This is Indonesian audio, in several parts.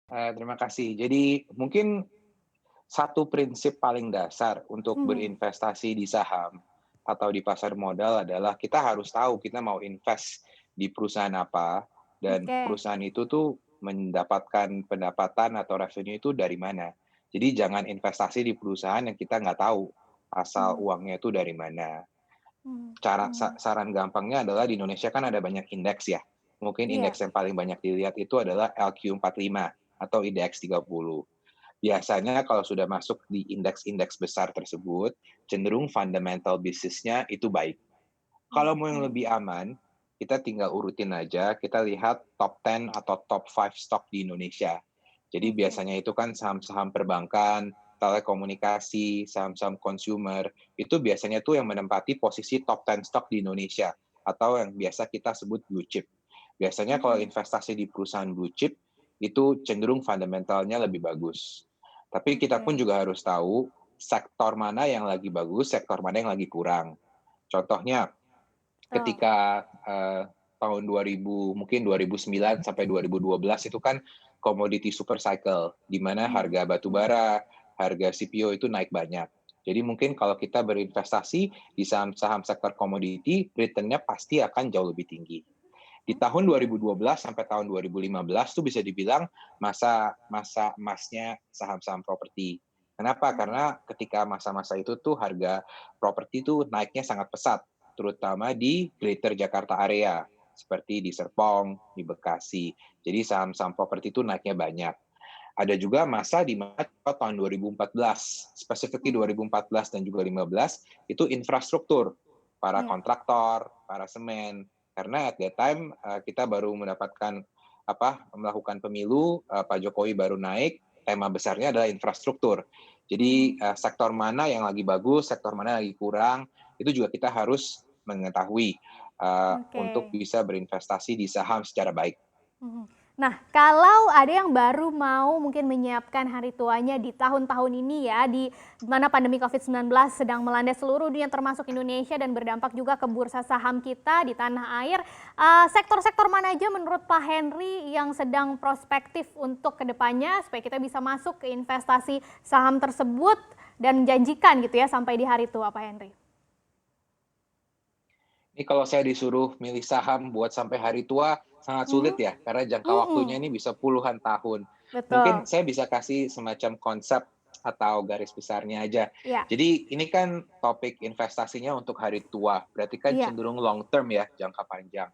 Terima kasih. Jadi mungkin satu prinsip paling dasar untuk Mhm, berinvestasi di saham atau di pasar modal adalah kita harus tahu kita mau invest di perusahaan apa dan oke. perusahaan itu tuh mendapatkan pendapatan atau revenue itu dari mana. Jadi jangan investasi di perusahaan yang kita nggak tahu asal Mhm, uangnya itu dari mana. mhm, mhm. Saran gampangnya adalah di Indonesia kan ada banyak indeks ya. Mungkin Iya, indeks yang paling banyak dilihat itu adalah LQ45 atau IDX 30. Biasanya kalau sudah masuk di indeks-indeks besar tersebut, cenderung fundamental bisnisnya itu baik. Kalau mau yang oke. lebih aman, kita tinggal urutin aja, kita lihat top 10 atau top 5 stok di Indonesia. Jadi Oke. biasanya itu kan saham-saham perbankan, telekomunikasi, saham-saham consumer, itu biasanya tuh yang menempati posisi top 10 stok di Indonesia, atau yang biasa kita sebut blue chip. Biasanya kalau Mhm, investasi di perusahaan blue chip, itu cenderung fundamentalnya lebih bagus. Tapi kita pun oke. juga harus tahu sektor mana yang lagi bagus, sektor mana yang lagi kurang. Contohnya, Oh, ketika, tahun 2000 mungkin 2009 sampai 2012 itu kan komoditi super cycle, di mana mhm, harga batu mhm. bara, harga CPO itu naik banyak. Jadi mungkin kalau kita berinvestasi di saham-saham sektor komoditi, return-nya pasti akan jauh lebih tinggi. Di tahun Oke. 2012 sampai tahun 2015 tuh bisa dibilang masa masa emasnya saham-saham properti. Kenapa? Mhm, Karena ketika masa-masa itu tuh harga properti tuh naiknya sangat pesat, terutama di Greater Jakarta area, seperti di Serpong, di Bekasi. Jadi saham-saham properti itu naiknya banyak. Ada juga masa di mana tahun 2014, specifically mhm. 2014 dan juga 15, itu infrastruktur, para Iya. kontraktor, para semen. Karena at that time, kita baru mendapatkan melakukan pemilu, Pak Jokowi baru naik, tema besarnya adalah infrastruktur. Jadi, Mhm. sektor mana yang lagi bagus, sektor mana yang lagi kurang, itu juga kita harus mengetahui, Oke. untuk bisa berinvestasi di saham secara baik. Mhm. Nah, kalau ada yang baru mau mungkin menyiapkan hari tuanya di tahun-tahun ini ya, di mana pandemi COVID-19 sedang melanda seluruh dunia termasuk Indonesia dan berdampak juga ke bursa saham kita di tanah air, sektor-sektor mana aja menurut Pak Henry yang sedang prospektif untuk kedepannya supaya kita bisa masuk ke investasi saham tersebut dan menjanjikan gitu ya sampai di hari tua, Pak Henry? Ini kalau saya disuruh milih saham buat sampai hari tua, sangat sulit Mhm, ya, karena jangka waktunya mhm, ini bisa puluhan tahun. Mungkin betul, saya bisa kasih semacam konsep atau garis besarnya aja. iya, Jadi ini kan topik investasinya untuk hari tua, berarti kan iya, cenderung long term ya, jangka panjang.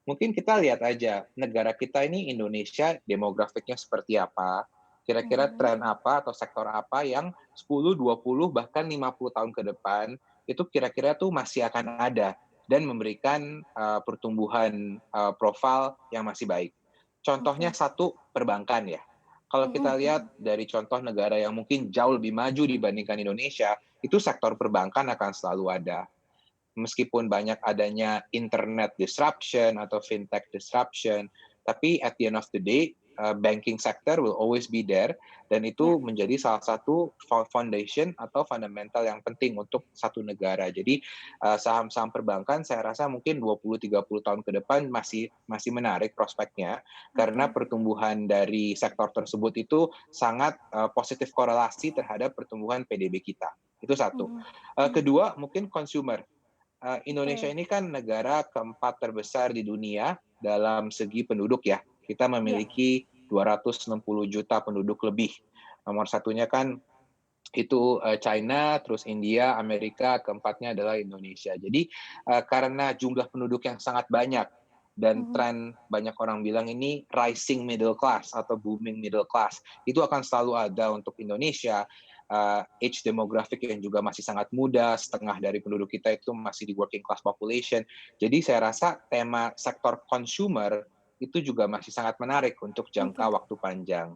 Mungkin kita lihat aja, negara kita ini Indonesia demografiknya seperti apa, kira-kira mhm, tren apa atau sektor apa yang 10, 20, bahkan 50 tahun ke depan, itu kira-kira tuh masih akan ada dan memberikan, pertumbuhan, profil yang masih baik. Contohnya oke, satu, perbankan ya. Kalau mhm, kita lihat mhm. dari contoh negara yang mungkin jauh lebih maju dibandingkan Indonesia, itu sektor perbankan akan selalu ada. Meskipun banyak adanya internet disruption atau fintech disruption, tapi at the end of the day, banking sector will always be there dan Iya, itu menjadi salah satu foundation atau fundamental yang penting untuk satu negara. Jadi, saham-saham perbankan saya rasa mungkin 20-30 tahun ke depan masih masih menarik prospeknya, karena oke. pertumbuhan dari sektor tersebut itu sangat, positif korelasi terhadap pertumbuhan PDB kita, itu satu. Mhm, mhm. Kedua mungkin consumer. Indonesia Oke, ini kan negara keempat terbesar di dunia dalam segi penduduk ya. Kita iya, memiliki 260 juta penduduk lebih. Nomor satunya kan itu, China, terus India, Amerika, keempatnya adalah Indonesia. Jadi, karena jumlah penduduk yang sangat banyak dan mhm, tren banyak orang bilang ini rising middle class atau booming middle class, itu akan selalu ada untuk Indonesia. Age demographic yang juga masih sangat muda, setengah dari penduduk kita itu masih di working class population. Jadi saya rasa tema sektor consumer itu juga masih sangat menarik untuk oke. jangka waktu panjang.